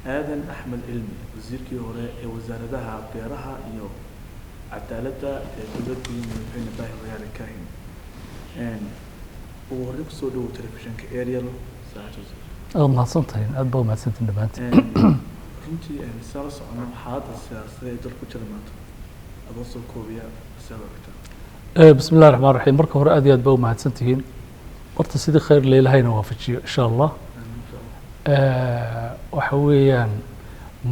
آذن أحمد علمي وزير كيورا وزارتها بيرها إيو عدالة دولتي من باهي ويا الكاهن ووريك صدو تلفزيون كأريال ساعة وزير ما صنتين أدبو ما صنتين دبانت runtii sala socono xaalada siyaasadeed ee dalku jirmaanto adoo soo koobiya sababta بسم الله الرحمن الرحيم marka hore aad iyo aad baa u mahadsantihiin horta sidii khayr leelahayna waafajiyo insha Allah waxa weeyaan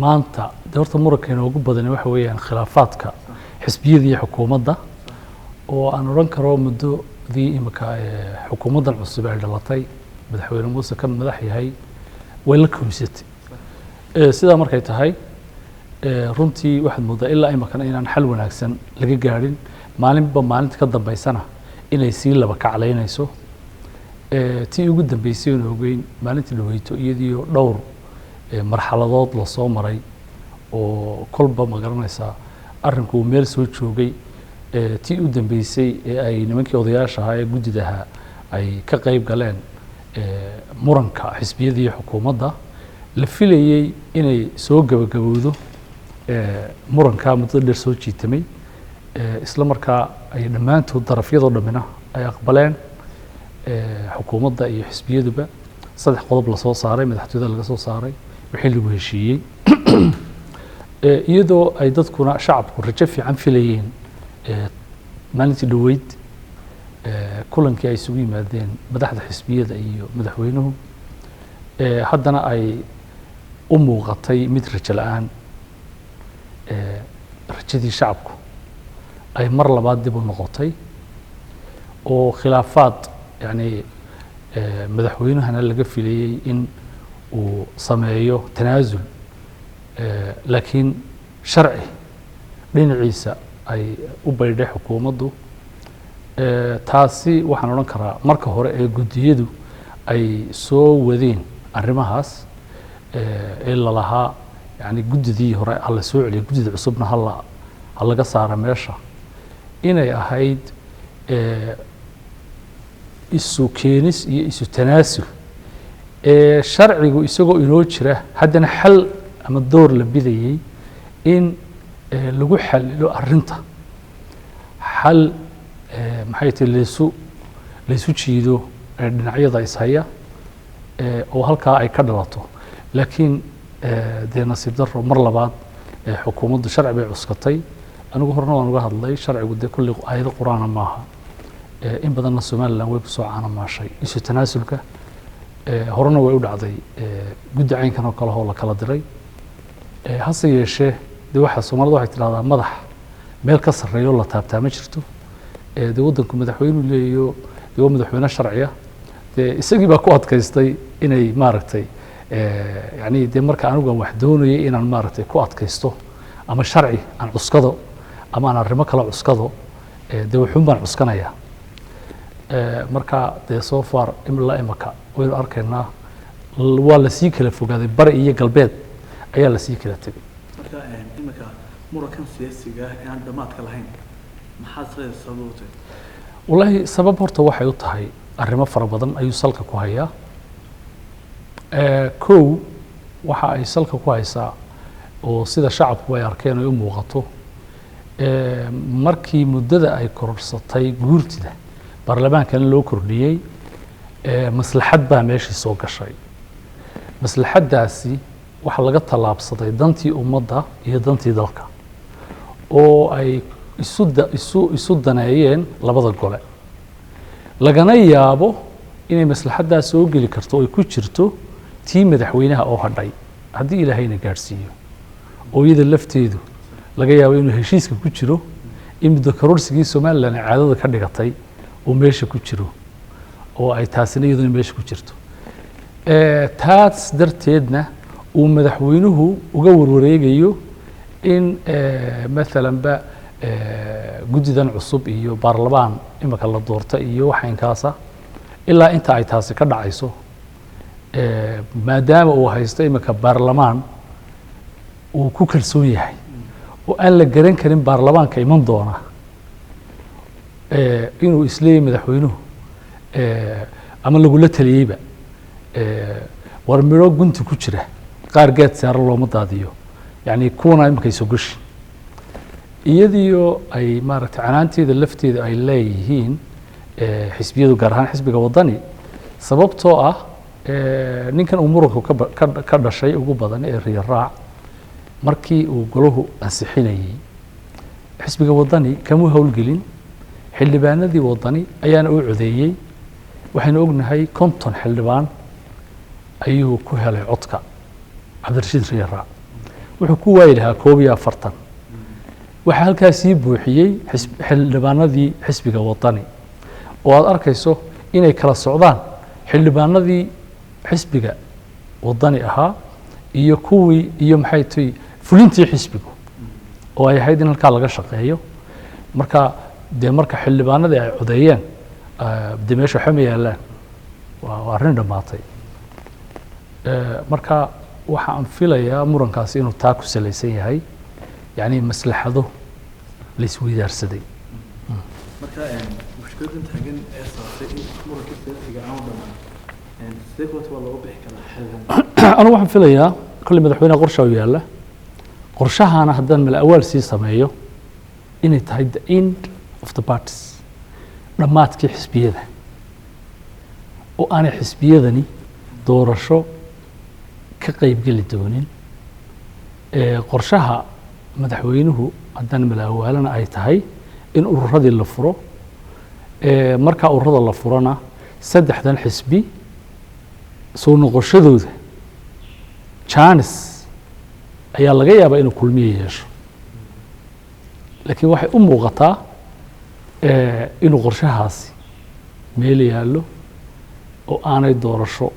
maanta horta murankeena ugu badan waxa weeyaan khilaafaadka xisbiyada iyo xukuumadda oo aan oran karo muddadii imika xukuumaddan cusub ay dhalatay madaxweyne Muuse ka madax yahay way la kumisatay sidaa markay tahay runtii waxaad moodaa ilaa imakana inaan xal wanaagsan laga gaadhin maalinba maalinta ka dambaysana inay sii laba kaclaynayso tii ugu dambeysay oo ogeyn maalintii dhaweyto iyadoo dhowr marxaladood la soo maray oo kolba ma garanaysaa arrinku meel soo joogay tii u dambeysay ee ay nimankii odayaasha ahaa ee guddidaha ay ka qayb galeen muranka xisbiyada iyo xukuumadda la filayay inay soo gabagabowdo muranka muddo dheer soo jiitamay isla markaa ay dhammaantood darafyadoo dhammina ay aqbaleen xukuumadda iyo xisbiyaduba saddex qodob la soo saaray madaxtooyada laga soo saaray wixii lagu heshiiyey iyadoo ay dadkuna shacabku rajo fiican filayeen maalintii dhaweyd kulankii ay isugu yimaadeen madaxda xisbiyada iyo madaxweynuhu haddana ay u muuqatay mid rajo la-aan rajadii shacabku ay mar labaad dib u noqotay oo khilaafaad yani madaxweynahana laga filayey in uu sameeyo tanaasul laakiin sharci dhinaciisa ay u baydhay xukuumaddu taasi waxaan odhan karaa marka hore ee guddiyadu ay soo wadeen arrimahaas ee lalahaa yani guddidii hore hala soo celiyo guddida cusubna ha laga saara meesha inay ahayd isu keenis iyo isu tanaasul sharcigu isagoo inoo jira haddana xal ama door la bidayey in lagu xalilo arrinta xal maxay tahay laysu jiido dhinacyada ishaya oo halkaa ay ka dhalato laakiin dee nasiib daro mar labaad xukuumaddu sharci bay cuskatay anigu horena waan uga hadlay sharcigu dee kulli aayado qur-aana maaha in badanna somaliland way kusoo caanamaashay isu tanaasulka horena way u dhacday guddi caynkan oo kale oo la kala diray hase yeeshee dee waxaa soomaalida waxay tidhahdaa madax meel ka sarreeyo la taabtaa ma jirto dee waddanku madaxweynu leeyayo dee waa madaxweyne sharciya dee isagii baa ku adkaystay inay maaragtay yani dee marka anigu aan wax doonayay inaan maaragtay ku adkaysto ama sharci aan cuskado ama aan arrimo kale cuskado dee wuxuun baan cuskanayaa marka dee soo far ilaa imaka waynu arkaynaa waa lasii kala fogaaday bari iyo galbeed ayaa lasii kala tegay marka imika murankan siyaasiga ah ee aan dhamaadka lahayn maxaa sabab u tahay wallahi sabab horta waxay u tahay arrimo fara badan ayuu salka ku hayaa kow waxa ay salka ku haysaa oo sida shacabku ay arkeen ay u muuqato markii muddada ay korodhsatay guurtida baarlamaankana loo kordhiyey maslaxad baa meeshii soo gashay maslaxaddaasi waxaa laga tallaabsaday dantii ummadda iyo dantii dalka oo ay isu daneeyeen labada gole lagana yaabo inay maslaxaddaas soo geli karto oo ay ku jirto tii madaxweynaha oo hadhay haddii ilaahayna gaadhsiiyo oo iyada lafteedu laga yaabo inuu heshiiska ku jiro in muddo kororsigii somaliland ay caadada ka dhigatay uu meesha ku jiro oo ay taasina iyaduna meesha ku jirto taas darteedna uu madaxweynuhu uga warwareegayo in maalanba guddidan cusub iyo baarlamaan imika la doorta iyo waxaynkaasa ilaa inta ay taasi ka dhacayso maadaama uu haysto imika baarlamaan uu ku kalsoon yahay oo aan la garan karin baarlamaanka iman doona inuu isleeyahay madaxweynuhu ama lagula taliyeyba war midho gunti ku jira qaar geed saaran looma daadiyo yani kuwana imankay soo gashi iyadiyo ay maaragtay canaanteeda lafteeda ay leeyihiin xisbiyadu gaar ahaan xisbiga wadani sababtoo ah ninkan uu muranku ka dhashay ugu badan ee riyo raac markii uu golahu ansixinayay xisbiga wadani kama howlgelin xildhibaanadii wadani ayaana u codeeyey waxaynu ognahay 50 xildhibaan ayuu ku helay codka cabdirashiid riyo raac wuxuu ku waayi lahaa 41 waxaa halkaasii buuxiyey xildhibaanadii xisbiga wadani oo aad arkayso inay kala socdaan xildhibaanadii xisbiga wadani ahaa iyo kuwii iyo maxay tahay fulintii xisbigu oo ay ahayd in halkaa laga shaqeeyo marka dee marka xildhibaanadii ay codeeyeen dee meesha waxa ma yaalaan waa arrin dhammaatay marka waxa aan filayaa murankaasi inuu taa ku salaysan yahay yani maslaxado la isweydaarsaday marka mushkiladan taagan ee sababtay in muranka siyaasiga aan dhamaan sidee kooda waa looga bixi karaa xilligan anigu waxaan filayaa kulli madaxweynaha qorsha u yaalla qorshahaana haddaan mala awaal sii sameeyo inay tahay the end of the parties dhammaadkii xisbiyada oo aanay xisbiyadani doorasho ka qaybgeli doonin qorshaha madaxweynuhu haddaan mala awaalana ay tahay in ururadii la furo markaa ururada la furana 3 xisbi soo noqoshadooda jaanis ayaa laga yaabaa inuu kulmiye yeesho laakiin waxay u muuqataa inuu qorshahaasi meel yaallo oo aanay doorasho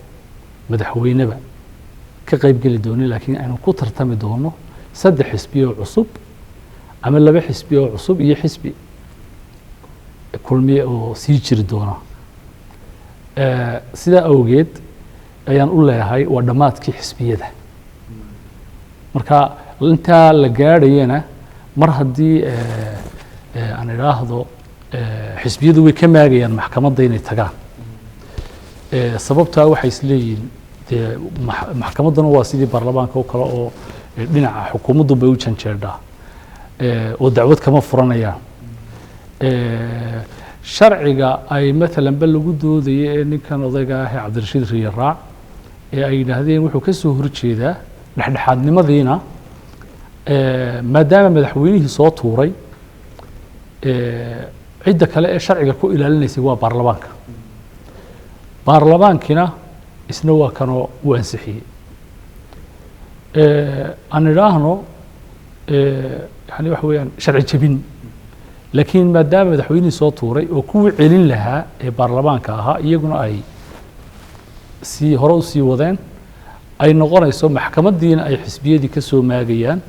madaxweyneba ka qaybgeli doonin laakiin aynu ku tartami doono 3 xisbi oo cusub ama 2 xisbi oo cusub iyo xisbi kulmiye oo sii jiri doona sidaa awgeed ayaan u leeyahay waa dhammaadkii xisbiyada marka intaa la gaadhayana mar haddii aan idhaahdo xisbiyadu way ka maagayaan maxkamadda inay tagaan sababtaa waxay isleeyihiin dee maxkamadduna waa sidii baarlamaanka oo kale oo dhinaca xukuumaddu bay u janjeedhaa oo dacwad kama furanayaan sharciga ay maalan ba lagu doodayay ee ninkan odayga ah ee cabdirashiid riyo raac ee ay yidhaahdeen wuxuu ka soo horjeedaa dhexdhexaadnimadiina maadaama madaxweynihii soo tuuray cidda kale ee sharciga ku ilaalinaysay waa baarlamaanka baarlamaankina isna waa kanoo u ansixiyey aan idhaahno yani waxa weeyaan sharci jebin laakiin maadaama madaxweynihii soo tuuray oo kuwii celin lahaa ee baarlamaanka ahaa iyaguna ay hore usii wadeen ay noqonayso maxkamaddiina ay xisbiyadii ka soo maagayaan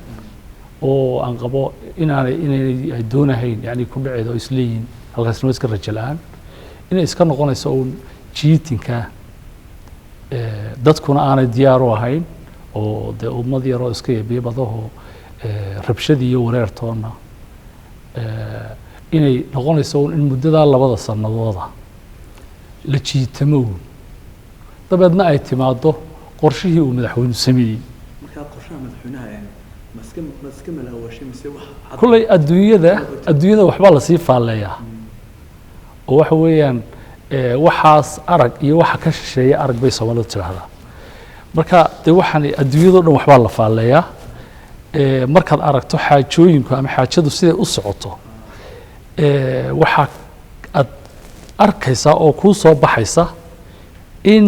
oo aan qabo inay doonahayn yani ku dhaceed oo isleeyihin halkaasna waa iska rajo la-aan inay iska noqonayso uun jiitinka dadkuna aanay diyaar u ahayn oo dee ummad yaroo iska yeebiyabadahoo rabshadii iyo wareertoona inay noqonayso un in muddadaa 2 sanadooda la jiitamo uun dabeedna ay timaado qorshihii uu madaxweynu sameeyey markaa qorshaha madaxweynaha maska malaawashay mise wax kulley adduunyada waxbaa lasii faalleeyaa oo waxa weeyaan waxaas arag iyo waxa ka shisheeya arag bay soomaalidu tidhaahdaa marka dee waxaan adduunyadao dhan waxbaa la faalleeyaa markaad aragto xaajooyinku ama xaajadu siday u socoto waxaa aad arkaysaa oo kuu soo baxaysa in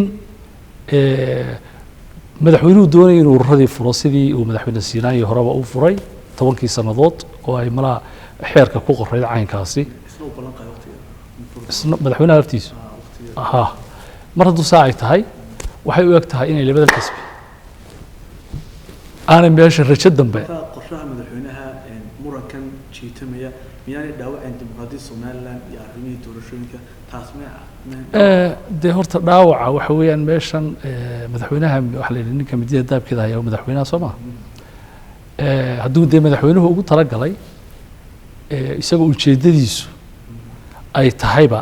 madaxweynuhu doonaya inuu ururadii furo sidii uu madaxweyne siinaanyi horeba u furay 10 sannadood oo ay malaha xeerka ku qorayd caynkaasi madaxweynaha laftiisu mar hadduu saa ay tahay waxay u eg tahay inay 2 xisbi aanay meesha rajo dambe qorshaha madaxweynaha murankan jiitamaya miyaanay dhaawaceen dimuqraadiyadda somaliland iyo arrimihii doorashooyinka taas dee horta dhaawaca waxa weeyaan meeshan madaxweynaha waxa la yidhi ninka midida daabkeeda hayaa madaxweynaha soo maha hadduu dee madaxweynuhu ugu talagalay isagoo ujeeddadiisu ay tahayba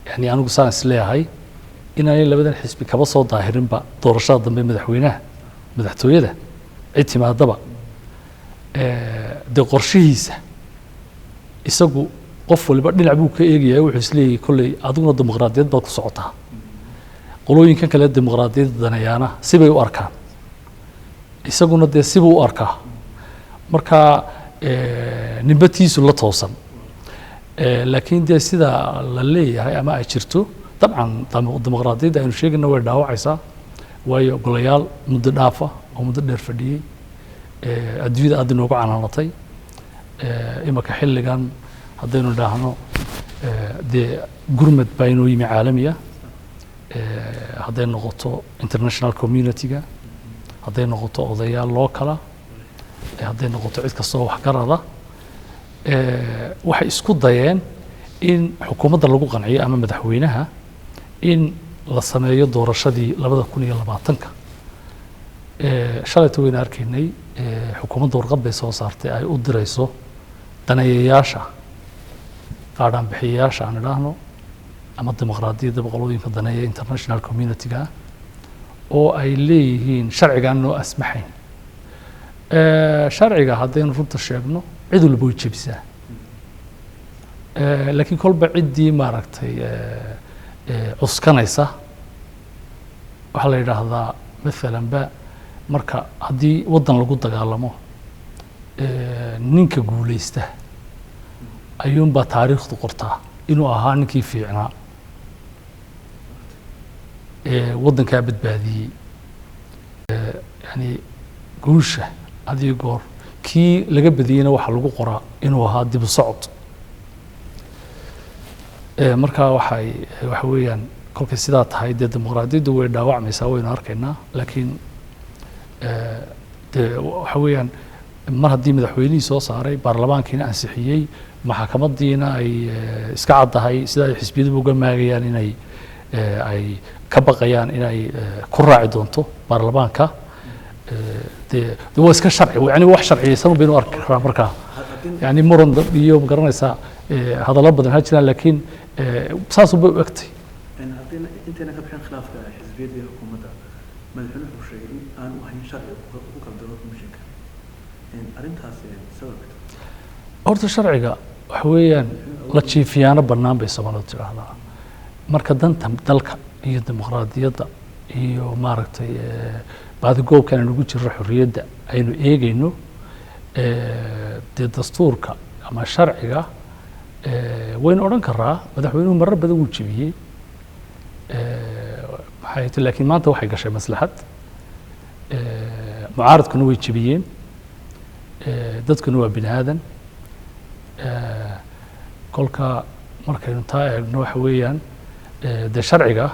yani anigu saan isleeyahay inaanay labadan xisbi kaba soo daahirinba doorashada dambe madaxweynaha madaxtooyada cid timaadaba dee qorshihiisa isagu qof waliba dhinac buu ka eegayaa wuxuu isleeyahay kolley adiguna dimuqraadiyad baad ku socotaa qolooyinkan kale dimuqraadiyadda daneeyaana sibay u arkaan isaguna dee sibuu u arkaa marka nimbatiisu la toosan laakiin dee sida la leeyahay ama ay jirto dabcan dimuqraadiyadda aynu sheegayna way dhaawacaysaa waayo golayaal muddo dhaafa oo muddo dheer fadhiyey adduunyada aad inoogu canaanatay imaka xilligan haddaynu idhaahno dee gurmad baa inoo yimi caalamiya hadday noqoto international community-ga hadday noqoto odayaal lookala hadday noqoto cid kastoo waxgarada waxay isku dayeen in xukuumadda lagu qanciyo ama madaxweynaha in la sameeyo doorashadii 2020 shalayta wayna arkaynay xukuumadda warqad bay soo saartay ay u dirayso daneeyayaasha qaadhaan bixiyayaasha aan idhaahno ama dimuqraadiyadda boqolooyinka daneeya international community-ga oo ay leeyihiin sharcigaan noo asmaxayn sharciga haddaynu runta sheegno cid walba way jebisaa laakiin kolba ciddii maaragtay cuskanaysa waxaa la yidhaahdaa maalanba marka haddii waddan lagu dagaalamo ninka guulaysta ayuunbaa taariikhdu qortaa inuu ahaa ninkii fiicnaa waddankaa badbaadiyey yani guusha hadii goor kii laga badiyeyna waxaa lagu qoraa inuu ahaa dib u socod markaa waxa weeyaan kolkay sidaa tahay dee dimuqraadiyaddu way dhaawacmaysaa waynu arkaynaa laakiin dee waxa weeyaan mar haddii madaxweynihii soo saaray baarlamaankiina ansixiyey maxkamadiina ay iska caddahay sida ay xisbiyadu uga maagayaan inay ay ka baqayaan inay ku raaci doonto baarlamaanka dee waa iska sharci yani wax sharciyeysan baynu arki karaa markaa yani muran iyo magaranaysaa hadallo badan ha jiraan laakiin saasuba u egtay intayna ka bixin khilaafka xisbiyadda iyo xukuumadda madaxweynuhu wuxuu sheegay in aan u hayn sharci ku kala daro komishinka arrintaas sababta horta sharciga waxa weeyaan la jiifiyaano bannaan bay Soomaalidu tidhaahdaa marka danta dalka iyo dimuqraadiyadda iyo maaragtay baadigoobkan aynu ugu jirro xorriyadda aynu eegayno dee dastuurka ama sharciga waynu odhan karaa madaxweynuhu marar badan wuu jebiyey maxay tahay laakiin maanta waxay gashay maslaxad mucaaradkuna way jebiyeen dadkuna waa bini aadan kolka markaynu taa eegno waxa weeyaan dee sharciga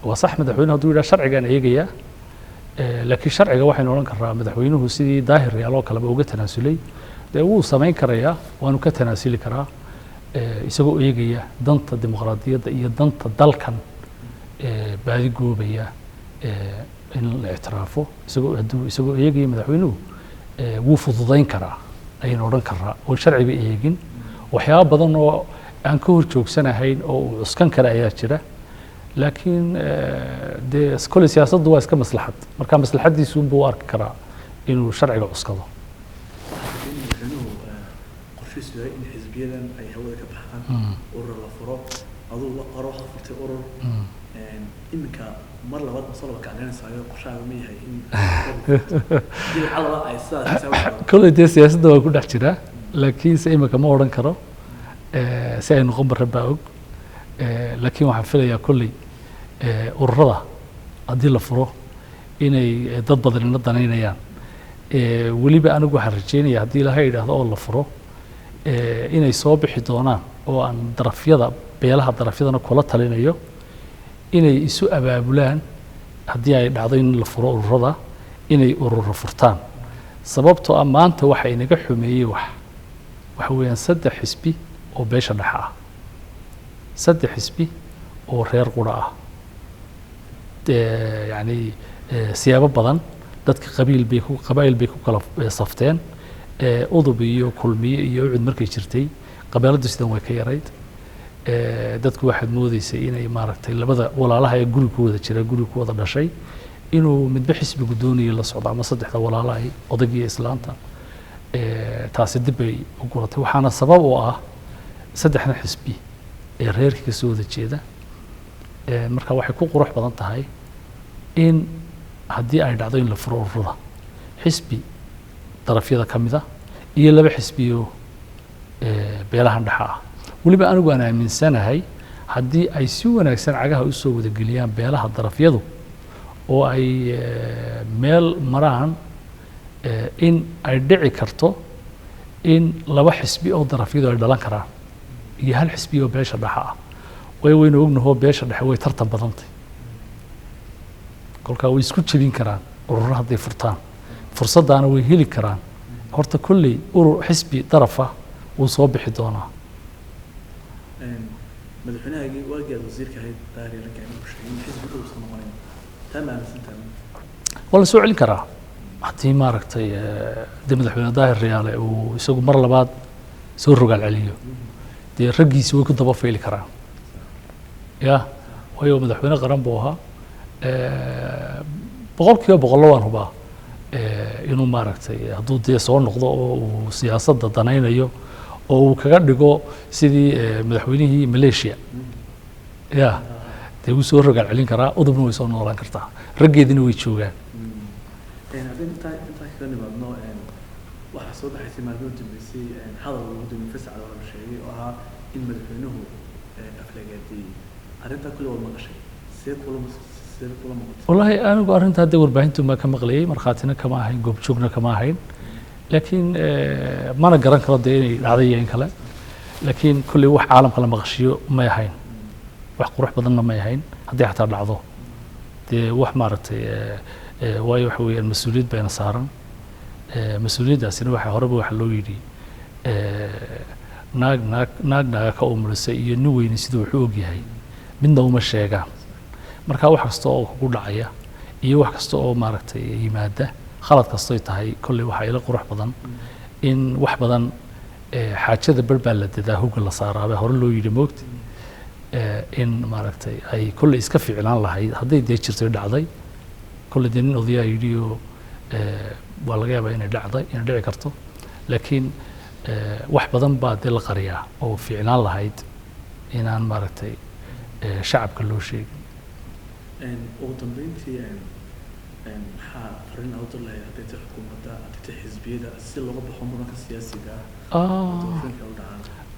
waa sax madaxweynuhu hadduu yidhaha sharcigaan eegayaa laakiin sharciga waxaynu odhan karaa madaxweynuhu sidii daahir yaaloo kaleba uga tanaasulay dee wuu samayn karayaa waanu ka tanaasuli karaa isagoo eegaya danta dimuqraadiyadda iyo danta dalkan baadi goobaya in la ictiraafo isagoo eegaya madaxweynuhu wuu fududayn karaa ayaynu odhan karaa oo sharciba eegin waxyaaba badan oo aan ka hor joogsanahayn oo uu cuskan kara ayaa jira laakiin dee kole siyaasaddu waa iska maslaxad marka maslaxaddiisu unbuu arki karaa inuu sharciga cuskado madaxweynuhu qorshiisu yahay in xisbiyadan ay hawada ka baxaan urur la furo aduu la qoro waxaad furtay urur iminka mar labaad masalaba kacdeenaysayo qorshaaga ma yahay in jilcadaba ay sidaas kole dee siyaasadda waa ku dhex jiraa laakiinse iminka ma odhan karo si ay noqon barra baa og laakiin waxaan filayaa kolley ururada haddii la furo inay dad badanina danaynayaan weliba anigu waxaan rajeynaya haddii ilahay yidhaahdo oo la furo inay soo bixi doonaan oo aan darafyada beelaha darafyadana kula talinayo inay isu abaabulaan haddii ay dhacdo in la furo ururada inay ururo furtaan sababtoo ah maanta waxa inaga xumeeyey waxa weeyaan 3 xisbi oo beesha dhexe ah 3 xisbi oo reer qura ah yani siyaabo badan dadka qabaa'il bay ku kala safteen udub iyo kulmiye iyo cid markay jirtay qabeeladu sidan way ka yarayd dadku waxaad moodeysay inay maaragtay labada walaalaha ee guri ku wada jira guri ku wada dhashay inuu midba xisbigu doonayo la socdo ama saddexda walaalaha odaygiiyo islaanta taasi dib bay u guratay waxaana sabab u ah saddexdan xisbi ee reerkii ka soo wada jeeda marka waxay ku qurux badan tahay in haddii ay dhacdo in la furo ururada xisbi darafyada ka mid ah iyo laba xisbiyo beelahan dhexa ah weliba anigu aan aaminsanahay haddii ay si wanaagsan cagaha u soo wadageliyaan beelaha darafyadu oo ay meel maraan in ay dhici karto in laba xisbi oo darafyadu ay dhalan karaan iyo hal xisbi oo beesha dhexa ah waynu ognahoo beesha dhexe way tartan badantay kolkaa way isku jebin karaan ururo hadday furtaan fursaddaana way heli karaan horta kolley urur xisbi darafa wuu soo bixi doonaa madaxweynahaagii waagii aad wasiirka ahayd daariyalanka inuu sheegay in xisbiga uusan noqonayn taa ma aaminsantahay waa la soo celin karaa haddii maaragtay dee madaxweyne daahir riyaale uu isagu mar labaad soo rogaal celiyo dee raggiisi way ku daba fayli karaan ya waayo madaxweyne qaran buu ahaa boqolkiiba boqollo waan hubaa inuu maaragtay hadduu dee soo noqdo oo uu siyaasadda danaynayo oo uu kaga dhigo sidii madaxweynihii Malaysia ya dee wuu soo rogaal celin karaa udubna way soo noolaan kartaa raggeedina way joogaan intaa kaga nimaadno waxaa soo baxaysay maalmood dambeysay hadal ugu dambeeyay Faysal oo sheegay oo ahaa in madaxweynuhu aflagaadiyey arrintaa kulli wada maqashay see kula maqashay wallahi anigu arrinta hadda warbaahintu ma ka maqlayay markhaatina kama ahayn goobjoogna kama ahayn laakiin mana garan karo dee inay dhacday in kale laakiin kulli wax caalamka la maqashiyo ma ahayn wax qurux badanna ma ahayn haddii xataa dhacdo dee wax maaragtay waayo waxa weeyaan mas-uuliyad bayna saaran mas-uuliyaddaasina waxa horeba waxa loo yidhi naag ka umulisay iyo nin weyni siduu wuxuu ogyahay midna uma sheegaan marka wax kasta oo kugu dhacaya iyo wax kasta oo maaragtay yimaada khalad kastoy tahay kolley waxaa ila qurux badan in wax badan xaajada bar baa la dadaa hogga la saaraabee hore loo yidhi moogta in maaragtay ay kolley iska ficlaan lahayd hadday dee jirtay dhacday kolley dee nin odayaa yidhi oo waa laga yaabaa inay dhici karto laakiin wax badan baa dee la qariyaa oo ficlaan lahayd inaan maaragtay shacabka loo sheegin ugu dambeyntii maxaa farin aad u lahayd hadday tahay xukuumadda hadday tahay xisbiyada si looga baxo muranka siyaasiga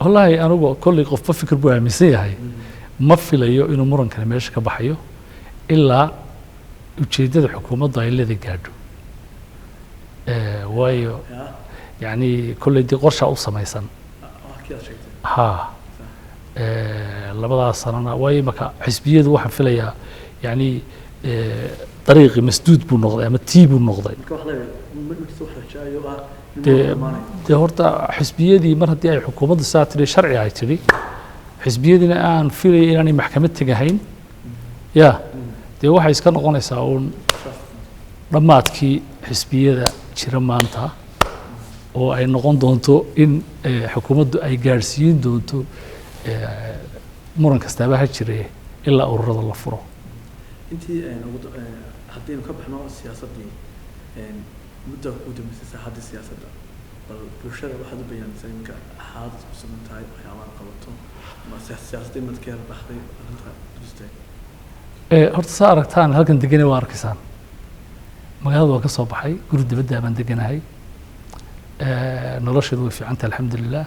wallahi anigu kolley qofba fikir buu aaminsan yahay ma filayo inuu murankani meesha ka baxayo ilaa ujeeddada xukuumaddu ay leeda gaadho waayo yani kolley dee qorshaa u samaysan ha labadaas sanana waayo marka xisbiyadu waxaan filayaa yani dariiqi masduud buu noqday ama tii buu noqday dee horta xisbiyadii mar haddii ay xukuumaddu saa tidhi sharci ay tidhi xisbiyadiina aan filaya inaanay maxkamad tegahayn ya dee waxay iska noqonaysaa uun dhammaadkii xisbiyada jira maanta oo ay noqon doonto in xukuumaddu ay gaadhsiin doonto muran kastaaba ha jire ilaa ururada la furo intii haddaynu ka baxno siyaasaddii muddo ugu dambeysay saaxadda siyaasadda bal bulshada waxaad u bayaanaysaa iminka xaalad ku sugan tahay waxyaabaha qabato ma siyaasadda imadkeer baxday arrinta dustay horta saa aragtaan halkan degane waa arkaysaan magaalada waa ka soo baxay guri dibadda baan deganahay nolosheedu way fiicantay alxamdulilah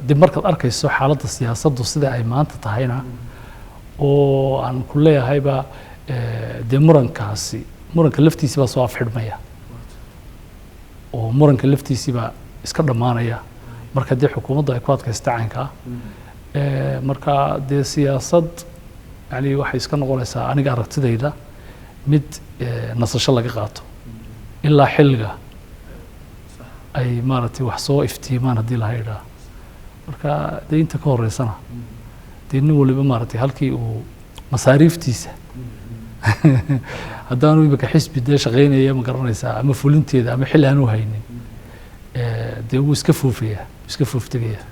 dib markaad arkayso xaaladda siyaasaddu sida ay maanta tahayna oo aan ku leeyahayba dee muranka laftiisi baa soo afxidhmaya oo muranka laftiisi baa iska dhammaanaya marka dee xukuumaddu ay ku adkaysta caynka marka dee siyaasad yani waxay iska noqonaysaa aniga aragtidayda mid nasasho laga qaato ilaa xilliga ay maaragtay wax soo iftiimaan haddii laha idhaa marka dee inta ka horeysana dee nin waliba maaragtay halkii uu masaariiftiisa haddaanu imika xisbi dee shaqaynaya ma garanaysaa ama fulinteeda ama xil aanu haynin dee wuu iska foofaya iska fooftegayaa